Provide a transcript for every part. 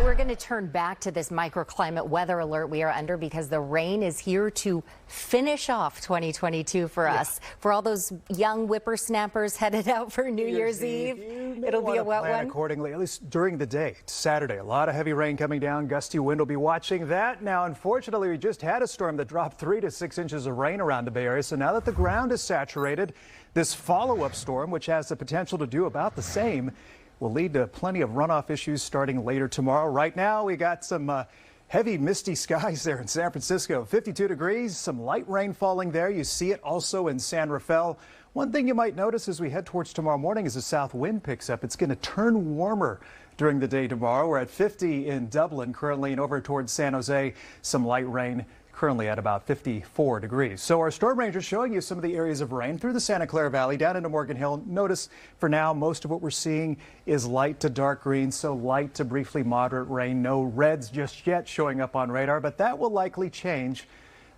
we're going to turn back to this microclimate weather alert we are under because the rain is here to finish off 2022 for us. For all those young whippersnappers headed out for New Year's Eve, it'll be a wet one. Accordingly, at least during the day, Saturday, a lot of heavy rain coming down. Gusty wind will be watching that. Now, unfortunately, we just had a storm that dropped 3 to 6 inches of rain around the Bay Area. So now that the ground is saturated, this follow-up storm, which has the potential to do about the same, will lead to plenty of runoff issues starting later tomorrow. Right now, we got some heavy misty skies there in San Francisco. 52 degrees, some light rain falling there. You see it also in San Rafael. One thing you might notice as we head towards tomorrow morning is the south wind picks up. It's going to turn warmer during the day tomorrow. We're at 50 in Dublin currently, and over towards San Jose, some light rain. Currently at about 54 degrees. So our storm ranger showing you some of the areas of rain through the Santa Clara Valley down into Morgan Hill. Notice for now most of what we're seeing is light to dark green, so light to briefly moderate rain. No reds just yet showing up on radar, but that will likely change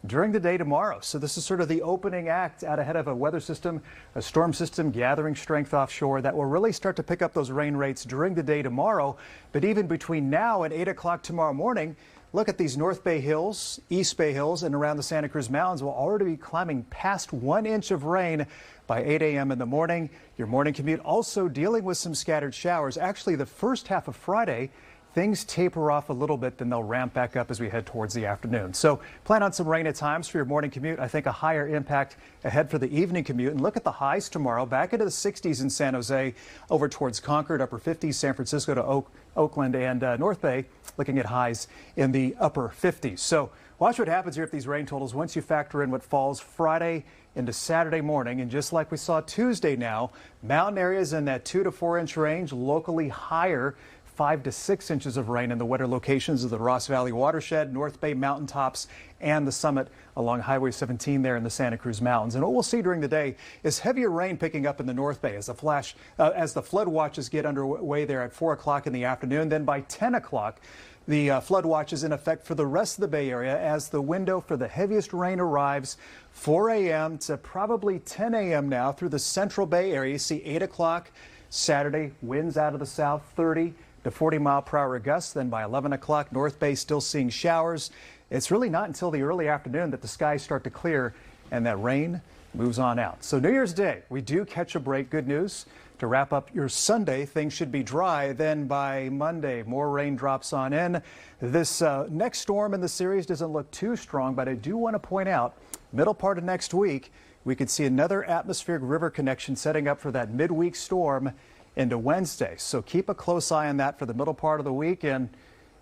during the day tomorrow. So this is sort of the opening act out ahead of a weather system, a storm system gathering strength offshore that will really start to pick up those rain rates during the day tomorrow. But even between now and 8 o'clock tomorrow morning, look at these North Bay Hills, East Bay Hills, and around the Santa Cruz Mountains will already be climbing past 1 inch of rain by 8 a.m. in the morning. Your morning commute also dealing with some scattered showers. Actually, the first half of Friday, things taper off a little bit, then they'll ramp back up as we head towards the afternoon. So plan on some rain at times for your morning commute. I think a higher impact ahead for the evening commute. And look at the highs tomorrow, back into the 60s in San Jose, over towards Concord, upper 50s, San Francisco to Oakland and North Bay, looking at highs in the upper 50s. So watch what happens here if these rain totals, once you factor in what falls Friday into Saturday morning. And just like we saw Tuesday now, mountain areas in that 2 to 4 inch range, locally higher, 5 to 6 inches of rain in the wetter locations of the Ross Valley watershed, North Bay mountaintops, and the summit along Highway 17 there in the Santa Cruz Mountains. And what we'll see during the day is heavier rain picking up in the North Bay as the flood watches get underway there at 4 o'clock in the afternoon. Then by 10 o'clock, the flood watch is in effect for the rest of the Bay Area as the window for the heaviest rain arrives 4 a.m. to probably 10 a.m. now through the central Bay Area. You see 8 o'clock Saturday, winds out of the south, 30 to 40-mile-per-hour gusts. Then by 11 o'clock, North Bay still seeing showers. It's really not until the early afternoon that the skies start to clear and that rain moves on out. So New Year's Day, we do catch a break. Good news. To wrap up your Sunday, things should be dry. Then by Monday, more rain drops on in. This next storm in the series doesn't look too strong, but I do want to point out, middle part of next week, we could see another atmospheric river connection setting up for that midweek storm into Wednesday. So keep a close eye on that for the middle part of the week, and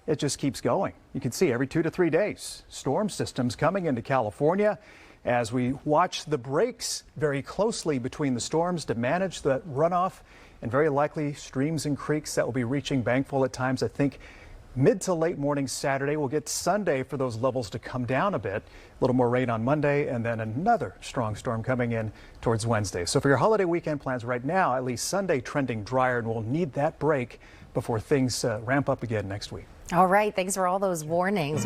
it just keeps going. You can see every 2 to 3 days, storm systems coming into California as we watch the breaks very closely between the storms to manage the runoff and very likely streams and creeks that will be reaching bankful at times. I think mid to late morning Saturday. We'll get Sunday for those levels to come down a bit. A little more rain on Monday, and then another strong storm coming in towards Wednesday. So for your holiday weekend plans right now, at least Sunday trending drier, and we'll need that break before things ramp up again next week. All right. Thanks for all those warnings.